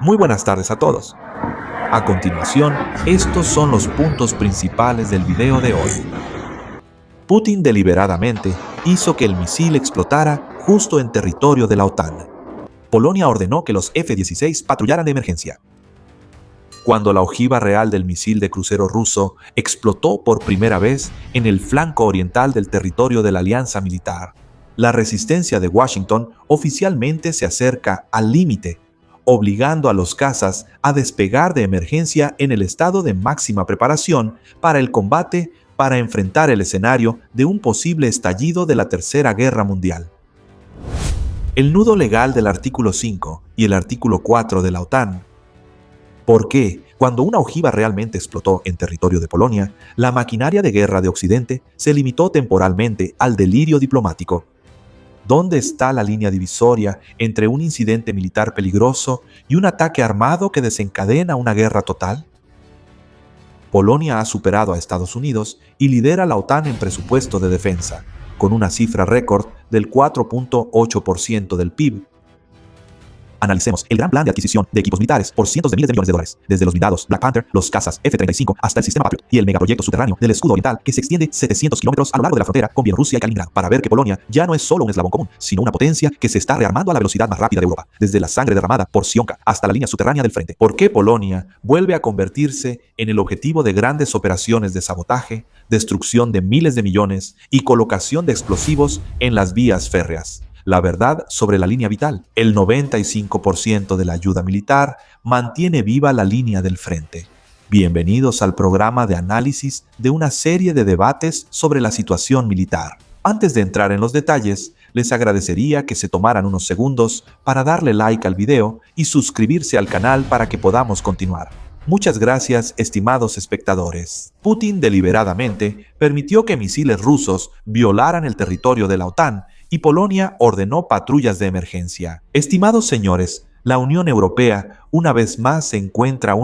Muy buenas tardes a todos. A continuación, estos son los puntos principales del video de hoy. Putin deliberadamente hizo que el misil explotara justo en territorio de la OTAN. Polonia ordenó que los F-16 patrullaran de emergencia. Cuando la ojiva real del misil de crucero ruso explotó por primera vez en el flanco oriental del territorio de la alianza militar, la resistencia de Washington oficialmente se acerca al límite, obligando a los cazas a despegar de emergencia en el estado de máxima preparación para el combate para enfrentar el escenario de un posible estallido de la Tercera Guerra Mundial. El nudo legal del artículo 5 y el artículo 4 de la OTAN. ¿Por qué, cuando una ojiva realmente explotó en territorio de Polonia, la maquinaria de guerra de Occidente se limitó temporalmente al delirio diplomático? ¿Dónde está la línea divisoria entre un incidente militar peligroso y un ataque armado que desencadena una guerra total? Polonia ha superado a Estados Unidos y lidera la OTAN en presupuesto de defensa, con una cifra récord del 4.8% del PIB. Analicemos el gran plan de adquisición de equipos militares por cientos de miles de millones de dólares, desde los blindados Black Panther, los cazas F-35 hasta el sistema Patriot y el megaproyecto subterráneo del escudo oriental que se extiende 700 kilómetros a lo largo de la frontera con Bielorrusia y Kaliningrado, para ver que Polonia ya no es solo un eslabón común, sino una potencia que se está rearmando a la velocidad más rápida de Europa, desde la sangre derramada por Sionka hasta la línea subterránea del frente. ¿Por qué Polonia vuelve a convertirse en el objetivo de grandes operaciones de sabotaje, destrucción de miles de millones y colocación de explosivos en las vías férreas? La verdad sobre la línea vital. El 95% de la ayuda militar mantiene viva la línea del frente. Bienvenidos al programa de análisis de una serie de debates sobre la situación militar. Antes de entrar en los detalles, les agradecería que se tomaran unos segundos para darle like al video y suscribirse al canal para que podamos continuar. Muchas gracias, estimados espectadores. Putin deliberadamente permitió que misiles rusos violaran el territorio de la OTAN y Polonia ordenó patrullas de emergencia. Estimados señores, la Unión Europea una vez más se encuentra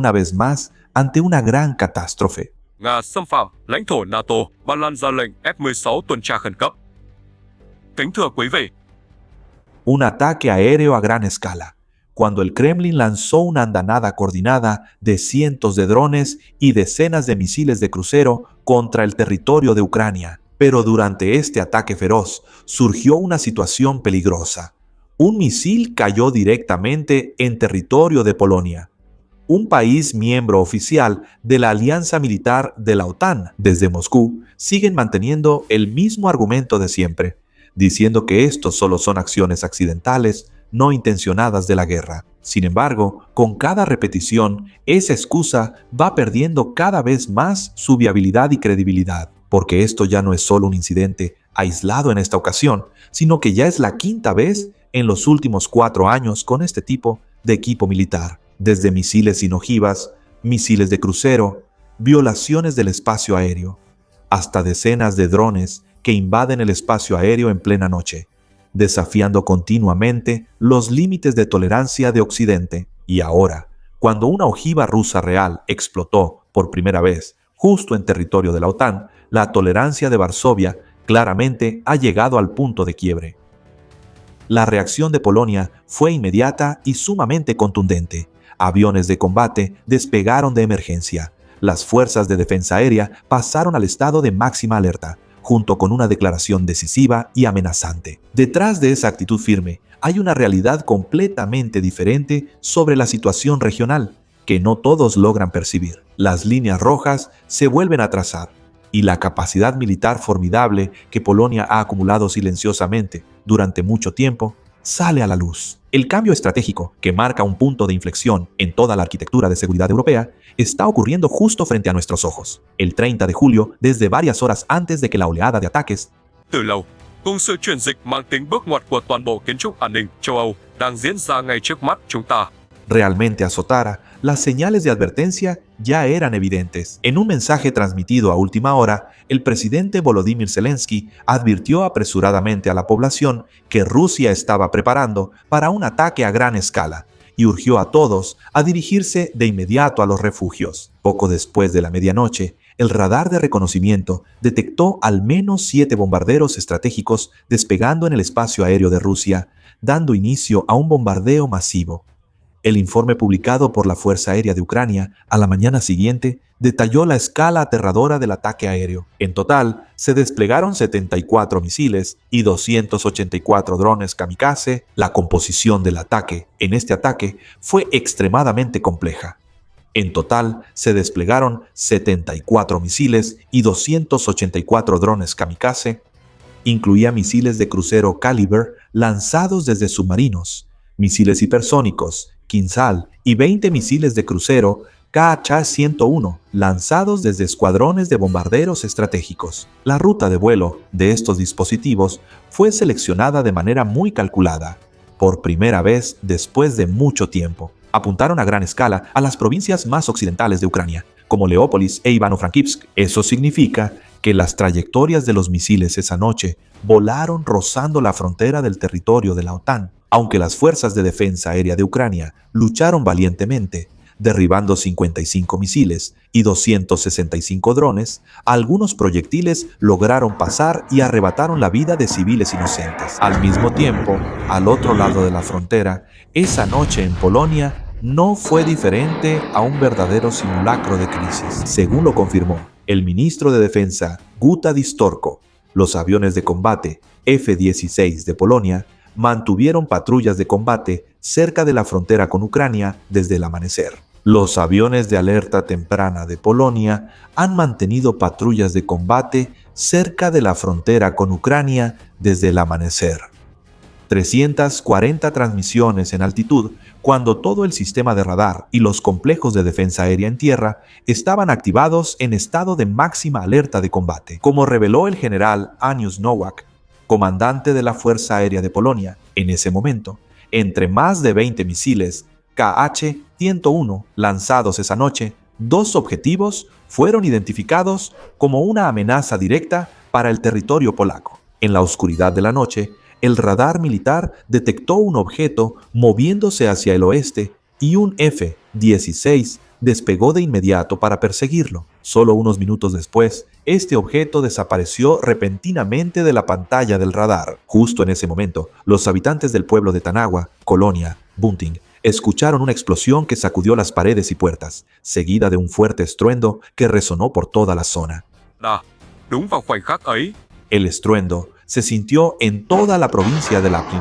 ante una gran catástrofe. Nga xâm phạm lãnh thổ NATO, Ba Lan ra lệnh F-16 tuần tra khẩn cấp. Kính thưa quý vị. Un ataque aéreo a gran escala, cuando el Kremlin lanzó una andanada coordinada de cientos de drones y decenas de misiles de crucero contra el territorio de Ucrania. Pero durante este ataque feroz surgió una situación peligrosa. Un misil cayó directamente en territorio de Polonia, un país miembro oficial de la alianza militar de la OTAN. Desde Moscú siguen manteniendo el mismo argumento de siempre, diciendo que estos solo son acciones accidentales, no intencionadas de la guerra. Sin embargo, con cada repetición, esa excusa va perdiendo cada vez más su viabilidad y credibilidad, porque esto ya no es solo un incidente aislado en esta ocasión, sino que ya es la quinta vez en los últimos 4 años con este tipo de equipo militar, desde misiles sin ojivas, misiles de crucero, violaciones del espacio aéreo, hasta decenas de drones que invaden el espacio aéreo en plena noche, desafiando continuamente los límites de tolerancia de Occidente. Y ahora, cuando una ojiva rusa real explotó por primera vez justo en territorio de la OTAN, la tolerancia de Varsovia claramente ha llegado al punto de quiebre. La reacción de Polonia fue inmediata y sumamente contundente. Aviones de combate despegaron de emergencia. Las fuerzas de defensa aérea pasaron al estado de máxima alerta, junto con una declaración decisiva y amenazante. Detrás de esa actitud firme hay una realidad completamente diferente sobre la situación regional, que no todos logran percibir. Las líneas rojas se vuelven a trazar, y la capacidad militar formidable que Polonia ha acumulado silenciosamente durante mucho tiempo sale a la luz. El cambio estratégico, que marca un punto de inflexión en toda la arquitectura de seguridad europea, está ocurriendo justo frente a nuestros ojos. El 30 de julio, desde varias horas antes de que la oleada de ataques Từ lâu, cùng sự chuyển dịch mang tính bước ngoặt của toàn bộ kiến trúc an ninh châu Âu đang diễn ra ngay trước mắt chúng ta. Realmente azotara, las señales de advertencia ya eran evidentes. En un mensaje transmitido a última hora, el presidente Volodymyr Zelensky advirtió apresuradamente a la población que Rusia estaba preparando para un ataque a gran escala y urgió a todos a dirigirse de inmediato a los refugios. Poco después de la medianoche, el radar de reconocimiento detectó al menos 7 bombarderos estratégicos despegando en el espacio aéreo de Rusia, dando inicio a un bombardeo masivo. El informe publicado por la Fuerza Aérea de Ucrania a la mañana siguiente detalló la escala aterradora del ataque aéreo. En total, se desplegaron 74 misiles y 284 drones kamikaze. La composición del ataque en este ataque fue extremadamente compleja. En total, se desplegaron 74 misiles y 284 drones kamikaze. Incluía misiles de crucero Caliber lanzados desde submarinos, misiles hipersónicos Kinzhal y 20 misiles de crucero KH-101 lanzados desde escuadrones de bombarderos estratégicos. La ruta de vuelo de estos dispositivos fue seleccionada de manera muy calculada, por primera vez después de mucho tiempo. Apuntaron a gran escala a las provincias más occidentales de Ucrania, como Leópolis e Ivano-Frankivsk. Eso significa que las trayectorias de los misiles esa noche volaron rozando la frontera del territorio de la OTAN. Aunque las fuerzas de defensa aérea de Ucrania lucharon valientemente, derribando 55 misiles y 265 drones, algunos proyectiles lograron pasar y arrebataron la vida de civiles inocentes. Al mismo tiempo, al otro lado de la frontera, esa noche en Polonia no fue diferente a un verdadero simulacro de crisis. Según lo confirmó el ministro de Defensa Guta Distorko, los aviones de combate F-16 de Polonia mantuvieron patrullas de combate cerca de la frontera con Ucrania desde el amanecer. Los aviones de alerta temprana de Polonia han mantenido patrullas de combate cerca de la frontera con Ucrania desde el amanecer. 340 transmisiones en altitud cuando todo el sistema de radar y los complejos de defensa aérea en tierra estaban activados en estado de máxima alerta de combate. Como reveló el general Aniusz Nowak, comandante de la Fuerza Aérea de Polonia, en ese momento, entre más de 20 misiles KH-101 lanzados esa noche, 2 objetivos fueron identificados como una amenaza directa para el territorio polaco. En la oscuridad de la noche, el radar militar detectó un objeto moviéndose hacia el oeste y un F-16 despegó de inmediato para perseguirlo. Solo unos minutos después, este objeto desapareció repentinamente de la pantalla del radar. Justo en ese momento, los habitantes del pueblo de Tanagua, Colonia, Bunting, escucharon una explosión que sacudió las paredes y puertas, seguida de un fuerte estruendo que resonó por toda la zona. Đúng vào khoảnh khắc ấy. El estruendo se sintió en toda la provincia de Lapin.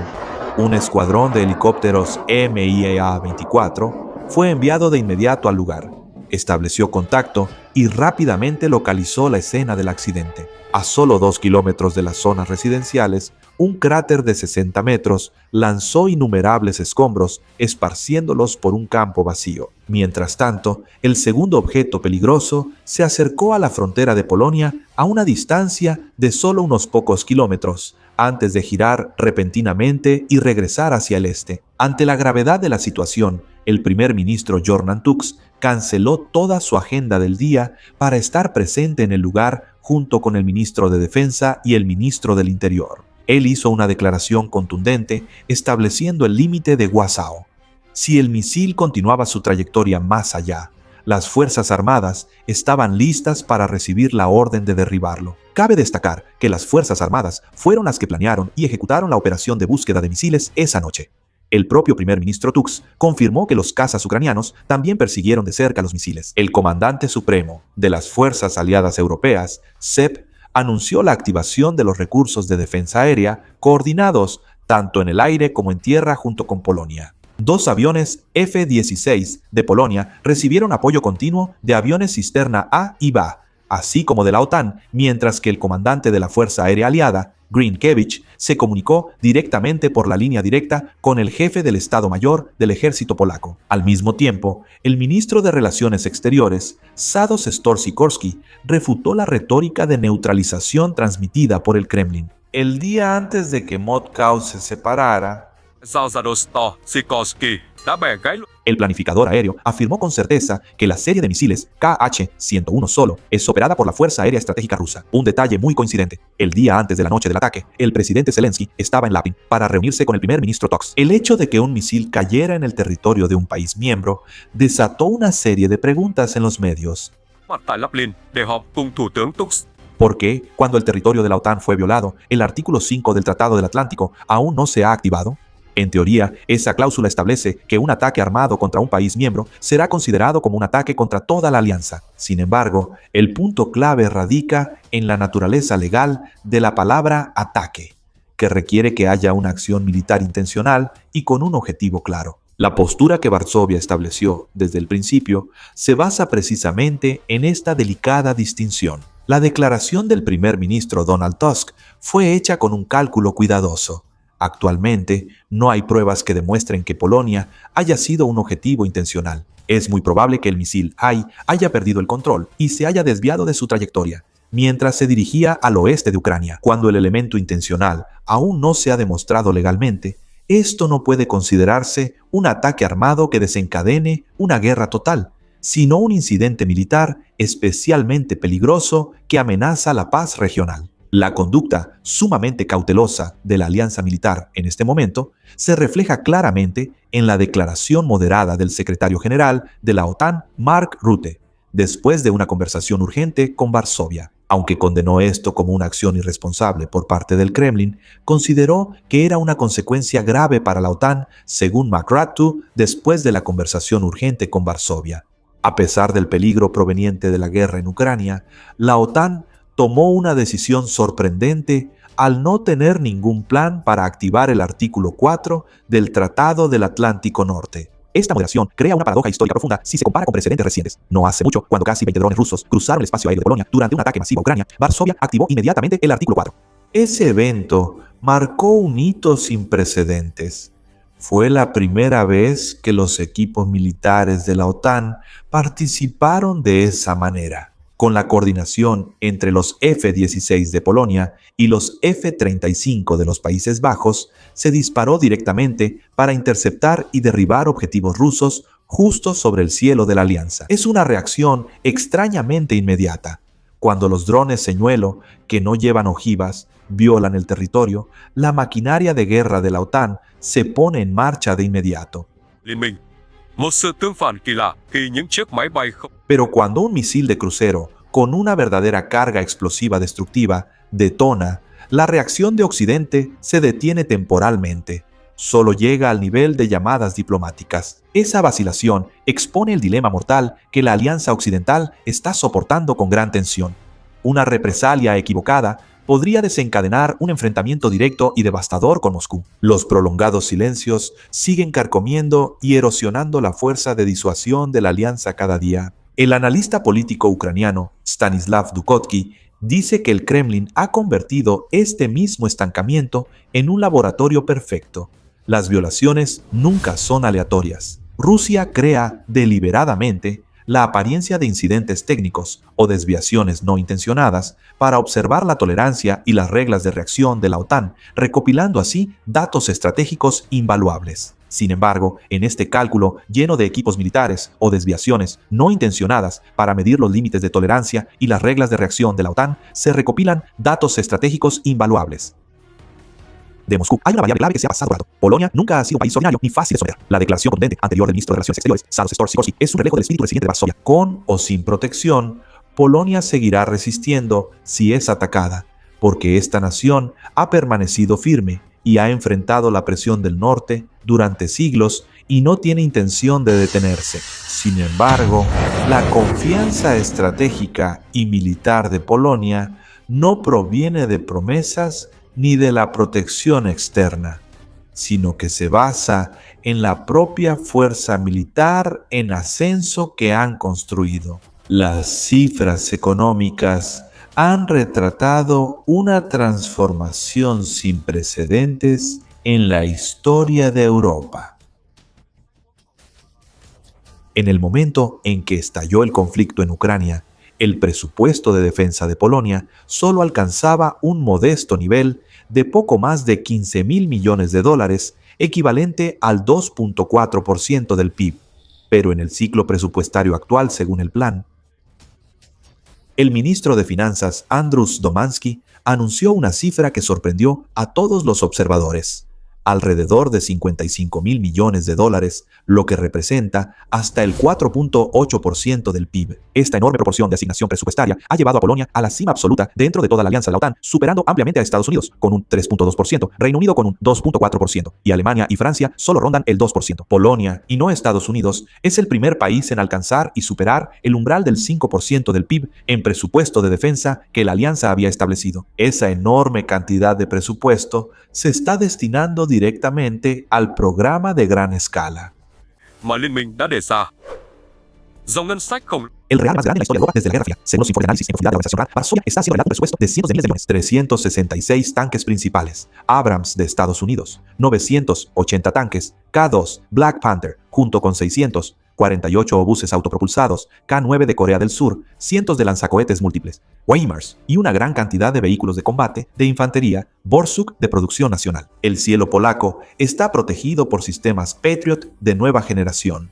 Un escuadrón de helicópteros MiA-24 fue enviado de inmediato al lugar, estableció contacto y rápidamente localizó la escena del accidente. A solo 2 kilómetros de las zonas residenciales, un cráter de 60 metros lanzó innumerables escombros, esparciéndolos por un campo vacío. Mientras tanto, el segundo objeto peligroso se acercó a la frontera de Polonia a una distancia de solo unos pocos kilómetros, antes de girar repentinamente y regresar hacia el este. Ante la gravedad de la situación, el primer ministro Jordan Tux canceló toda su agenda del día para estar presente en el lugar junto con el ministro de Defensa y el ministro del Interior. Él hizo una declaración contundente estableciendo el límite de Wasau. Si el misil continuaba su trayectoria más allá, las Fuerzas Armadas estaban listas para recibir la orden de derribarlo. Cabe destacar que las Fuerzas Armadas fueron las que planearon y ejecutaron la operación de búsqueda de misiles esa noche. El propio primer ministro Tux confirmó que los cazas ucranianos también persiguieron de cerca los misiles. El comandante supremo de las Fuerzas Aliadas Europeas, SEP, anunció la activación de los recursos de defensa aérea coordinados tanto en el aire como en tierra junto con Polonia. 2 aviones F-16 de Polonia recibieron apoyo continuo de aviones cisterna A y B, así como de la OTAN, mientras que el comandante de la Fuerza Aérea Aliada, Grinkiewicz, se comunicó directamente por la línea directa con el jefe del Estado Mayor del Ejército polaco. Al mismo tiempo, el ministro de Relaciones Exteriores, Szydło Sikorski, refutó la retórica de neutralización transmitida por el Kremlin. El día antes de que Moscú se separara, Szydło Sikorski đã bẻ gãy. El planificador aéreo afirmó con certeza que la serie de misiles KH-101 solo es operada por la Fuerza Aérea Estratégica Rusa. Un detalle muy coincidente: el día antes de la noche del ataque, el presidente Zelensky estaba en Lapin para reunirse con el primer ministro Tux. El hecho de que un misil cayera en el territorio de un país miembro desató una serie de preguntas en los medios. Mặt tại Lapin để họp cùng Thủ tướng Tux. ¿Por qué, cuando el territorio de la OTAN fue violado, el artículo 5 del Tratado del Atlántico aún no se ha activado? En teoría, esa cláusula establece que un ataque armado contra un país miembro será considerado como un ataque contra toda la alianza. Sin embargo, el punto clave radica en la naturaleza legal de la palabra ataque, que requiere que haya una acción militar intencional y con un objetivo claro. La postura que Varsovia estableció desde el principio se basa precisamente en esta delicada distinción. La declaración del primer ministro Donald Tusk fue hecha con un cálculo cuidadoso. Actualmente, no hay pruebas que demuestren que Polonia haya sido un objetivo intencional. Es muy probable que el misil haya perdido el control y se haya desviado de su trayectoria mientras se dirigía al oeste de Ucrania. Cuando el elemento intencional aún no se ha demostrado legalmente, esto no puede considerarse un ataque armado que desencadene una guerra total, sino un incidente militar especialmente peligroso que amenaza la paz regional. La conducta sumamente cautelosa de la alianza militar en este momento se refleja claramente en la declaración moderada del secretario general de la OTAN, Mark Rutte, después de una conversación urgente con Varsovia. Aunque condenó esto como una acción irresponsable por parte del Kremlin, consideró que era una consecuencia grave para la OTAN, según McRattu, después de la conversación urgente con Varsovia. A pesar del peligro proveniente de la guerra en Ucrania, la OTAN tomó una decisión sorprendente al no tener ningún plan para activar el artículo 4 del Tratado del Atlántico Norte. Esta moderación crea una paradoja histórica profunda si se compara con precedentes recientes. No hace mucho, cuando casi 20 drones rusos cruzaron el espacio aéreo de Polonia durante un ataque masivo a Ucrania, Varsovia activó inmediatamente el artículo 4. Ese evento marcó un hito sin precedentes. Fue la primera vez que los equipos militares de la OTAN participaron de esa manera. Con la coordinación entre los F-16 de Polonia y los F-35 de los Países Bajos, se disparó directamente para interceptar y derribar objetivos rusos justo sobre el cielo de la alianza. Es una reacción extrañamente inmediata. Cuando los drones señuelo, que no llevan ojivas, violan el territorio, la maquinaria de guerra de la OTAN se pone en marcha de inmediato. Pero cuando un misil de crucero con una verdadera carga explosiva destructiva detona, la reacción de Occidente se detiene temporalmente. Solo llega al nivel de llamadas diplomáticas. Esa vacilación expone el dilema mortal que la alianza occidental está soportando con gran tensión. Una represalia equivocada podría desencadenar un enfrentamiento directo y devastador con Moscú. Los prolongados silencios siguen carcomiendo y erosionando la fuerza de disuasión de la alianza cada día. El analista político ucraniano Stanislav Dukotsky dice que el Kremlin ha convertido este mismo estancamiento en un laboratorio perfecto. Las violaciones nunca son aleatorias. Rusia crea deliberadamente la apariencia de incidentes técnicos o desviaciones no intencionadas para observar la tolerancia y las reglas de reacción de la OTAN, recopilando así datos estratégicos invaluables. Sin embargo, en este cálculo lleno de equipos militares o desviaciones no intencionadas para medir los límites de tolerancia y las reglas de reacción de la OTAN, se recopilan datos estratégicos invaluables. De Moscú, hay una variable clave que se ha pasado por alto. Polonia nunca ha sido un país ordinario ni fácil de someter. La declaración contundente anterior del ministro de Relaciones Exteriores, Sandor Sikorski, es un reflejo del espíritu resiliente de Varsovia. Con o sin protección, Polonia seguirá resistiendo si es atacada, porque esta nación ha permanecido firme y ha enfrentado la presión del norte durante siglos y no tiene intención de detenerse. Sin embargo, la confianza estratégica y militar de Polonia no proviene de promesas ni de la protección externa, sino que se basa en la propia fuerza militar en ascenso que han construido. Las cifras económicas han retratado una transformación sin precedentes en la historia de Europa. En el momento en que estalló el conflicto en Ucrania, el presupuesto de defensa de Polonia solo alcanzaba un modesto nivel de poco más de 15.000 millones de dólares, equivalente al 2.4% del PIB. Pero en el ciclo presupuestario actual, según el plan, el ministro de Finanzas, Andrius Domański, anunció una cifra que sorprendió a todos los observadores. alrededor de 55.000 millones de dólares, lo que representa hasta el 4.8% del PIB. Esta enorme proporción de asignación presupuestaria ha llevado a Polonia a la cima absoluta dentro de toda la alianza de la OTAN, superando ampliamente a Estados Unidos con un 3.2%, Reino Unido con un 2.4% y Alemania y Francia solo rondan el 2%. Polonia, y no Estados Unidos, es el primer país en alcanzar y superar el umbral del 5% del PIB en presupuesto de defensa que la alianza había establecido. Esa enorme cantidad de presupuesto se está destinando directamente al programa de gran escala mà Liên minh đã đề ra. Dòng ngân sách khổng el real más grande en la historia de Europa desde la Guerra Fría. Según los informes de análisis en profundidad de la Organización RAND, Varsovia está haciendo un presupuesto de cientos de miles de millones. 366 tanques principales, Abrams de Estados Unidos, 980 tanques, K2, Black Panther, junto con 648 obuses autopropulsados, K9 de Corea del Sur, cientos de lanzacohetes múltiples, HIMARS y una gran cantidad de vehículos de combate, de infantería, Borsuk de producción nacional. El cielo polaco está protegido por sistemas Patriot de nueva generación,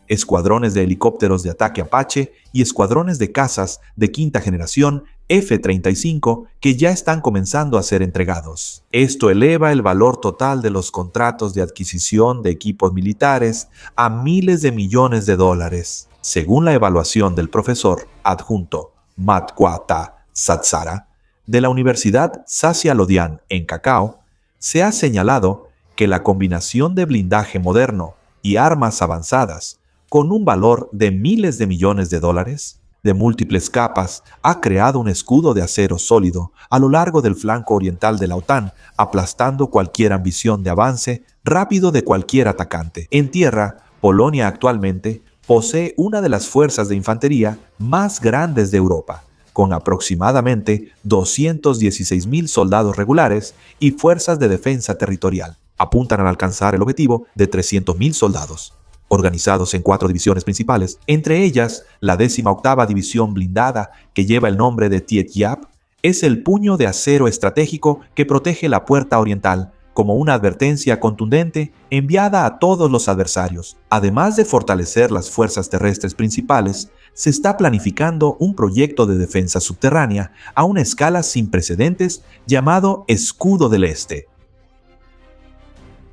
escuadrones de helicópteros de ataque Apache y escuadrones de cazas de quinta generación F-35 que ya están comenzando a ser entregados. Esto eleva el valor total de los contratos de adquisición de equipos militares a miles de millones de dólares. Según la evaluación del profesor adjunto Matkwata Satsara de la Universidad Sasia Lodian en Cacao, se ha señalado que la combinación de blindaje moderno y armas avanzadas con un valor de miles de millones de dólares, de múltiples capas, ha creado un escudo de acero sólido a lo largo del flanco oriental de la OTAN, aplastando cualquier ambición de avance rápido de cualquier atacante. En tierra, Polonia actualmente posee una de las fuerzas de infantería más grandes de Europa, con aproximadamente 216.000 soldados regulares y fuerzas de defensa territorial. Apuntan a alcanzar el objetivo de 300.000 soldados, organizados en 4 divisiones principales, entre ellas la 18ª División Blindada, que lleva el nombre de Tietjap, es el puño de acero estratégico que protege la puerta oriental, como una advertencia contundente enviada a todos los adversarios. Además de fortalecer las fuerzas terrestres principales, se está planificando un proyecto de defensa subterránea a una escala sin precedentes llamado Escudo del Este.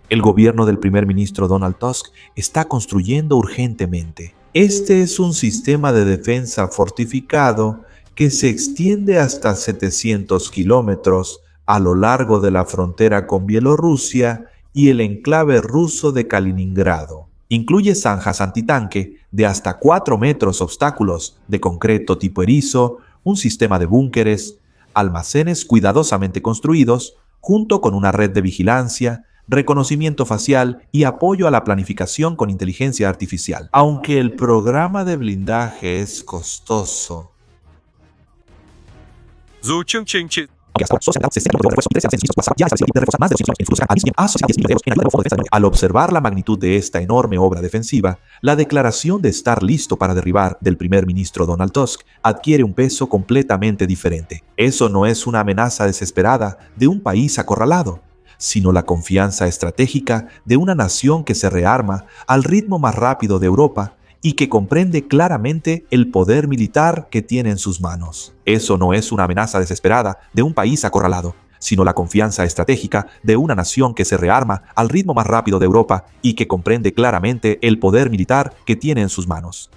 El gobierno del primer ministro Donald Tusk está construyendo urgentemente. Este es un sistema de defensa fortificado que se extiende hasta 700 kilómetros a lo largo de la frontera con Bielorrusia y el enclave ruso de Kaliningrado. Incluye zanjas antitanque de hasta 4 metros, obstáculos de concreto tipo erizo, un sistema de búnkeres, almacenes cuidadosamente construidos, junto con una red de vigilancia, reconocimiento facial y apoyo a la planificación con inteligencia artificial. Aunque el programa de blindaje es costoso, dù chương trình trị al observar la magnitud de esta enorme obra defensiva, la declaración de estar listo para derribar del primer ministro Donald Tusk adquiere un peso completamente diferente. Eso no es una amenaza desesperada de un país acorralado, sino la confianza estratégica de una nación que se rearma al ritmo más rápido de Europa y que comprende claramente el poder militar que tiene en sus manos. Eso no es una amenaza desesperada de un país acorralado, sino la confianza estratégica de una nación que se rearma al ritmo más rápido de Europa y que comprende claramente el poder militar que tiene en sus manos.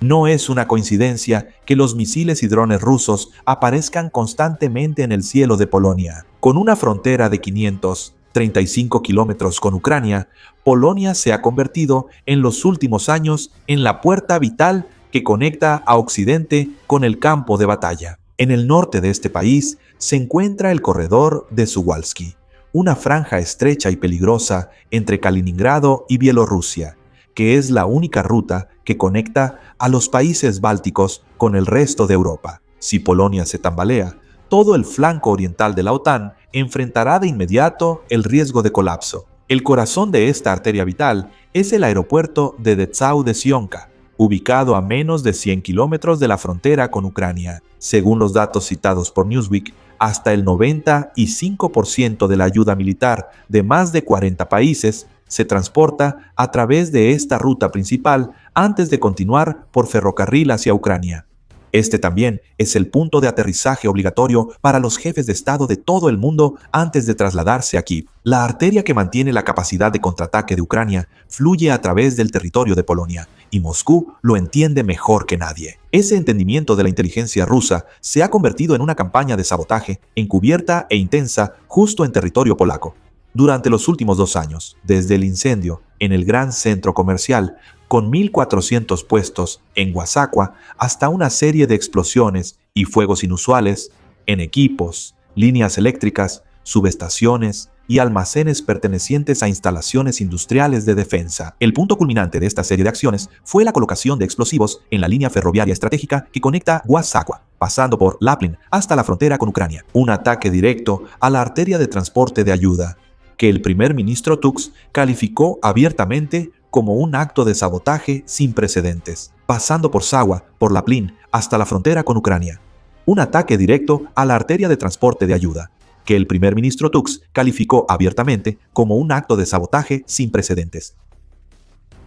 No es una coincidencia que los misiles y drones rusos aparezcan constantemente en el cielo de Polonia. Con una frontera de 535 kilómetros con Ucrania, Polonia se ha convertido en los últimos años en la puerta vital que conecta a Occidente con el campo de batalla. En el norte de este país se encuentra el corredor de Suwalski, una franja estrecha y peligrosa entre Kaliningrado y Bielorrusia, que es la única ruta que conecta a los países bálticos con el resto de Europa. Si Polonia se tambalea, todo el flanco oriental de la OTAN enfrentará de inmediato el riesgo de colapso. El corazón de esta arteria vital es el aeropuerto de Dessau-de-Sionka, ubicado a menos de 100 kilómetros de la frontera con Ucrania. Según los datos citados por Newsweek, hasta el 95% de la ayuda militar de más de 40 países se transporta a través de esta ruta principal antes de continuar por ferrocarril hacia Ucrania. Este también es el punto de aterrizaje obligatorio para los jefes de Estado de todo el mundo antes de trasladarse a Kiev. La arteria que mantiene la capacidad de contraataque de Ucrania fluye a través del territorio de Polonia, y Moscú lo entiende mejor que nadie. Ese entendimiento de la inteligencia rusa se ha convertido en una campaña de sabotaje encubierta e intensa justo en territorio polaco. Durante los últimos 2 años, desde el incendio en el gran centro comercial, con 1.400 puestos en Guasacua, hasta una serie de explosiones y fuegos inusuales en equipos, líneas eléctricas, subestaciones y almacenes pertenecientes a instalaciones industriales de defensa. El punto culminante de esta serie de acciones fue la colocación de explosivos en la línea ferroviaria estratégica que conecta Guasacua, pasando por Laplin hasta la frontera con Ucrania. Un ataque directo a la arteria de transporte de ayuda, que el primer ministro Tusk calificó abiertamente como un acto de sabotaje sin precedentes, pasando por Sawa, por Laplin, hasta la frontera con Ucrania. Un ataque directo a la arteria de transporte de ayuda, que el primer ministro Tusk calificó abiertamente como un acto de sabotaje sin precedentes.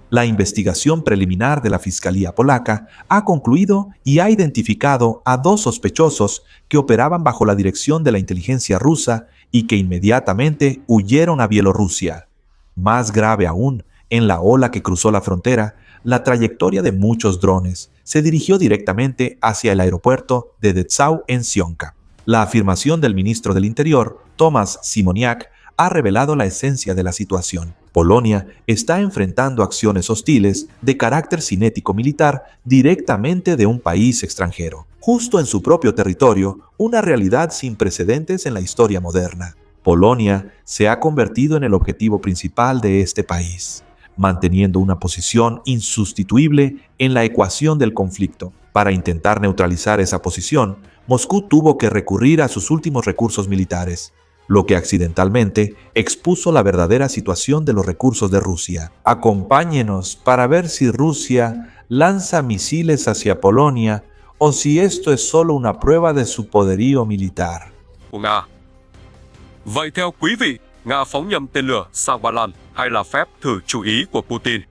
La investigación preliminar de la Fiscalía polaca ha concluido y ha identificado a 2 sospechosos que operaban bajo la dirección de la inteligencia rusa y que inmediatamente huyeron a Bielorrusia. Más grave aún, en la ola que cruzó la frontera, la trayectoria de muchos drones se dirigió directamente hacia el aeropuerto de Dessau en Sionka. La afirmación del ministro del Interior, Tomasz Simoniak, ha revelado la esencia de la situación. Polonia está enfrentando acciones hostiles de carácter cinético militar directamente de un país extranjero, justo en su propio territorio, una realidad sin precedentes en la historia moderna. Polonia se ha convertido en el objetivo principal de este país, manteniendo una posición insustituible en la ecuación del conflicto. Para intentar neutralizar esa posición, Moscú tuvo que recurrir a sus últimos recursos militares, lo que accidentalmente expuso la verdadera situación de los recursos de Rusia. Acompáñenos para ver si Rusia lanza misiles hacia Polonia o si esto es solo una prueba de su poderío militar. Của Nga. Vậy theo quý vị, Nga phóng nhầm tên lửa sang Ba Lan hay là phép thử chú ý của Putin?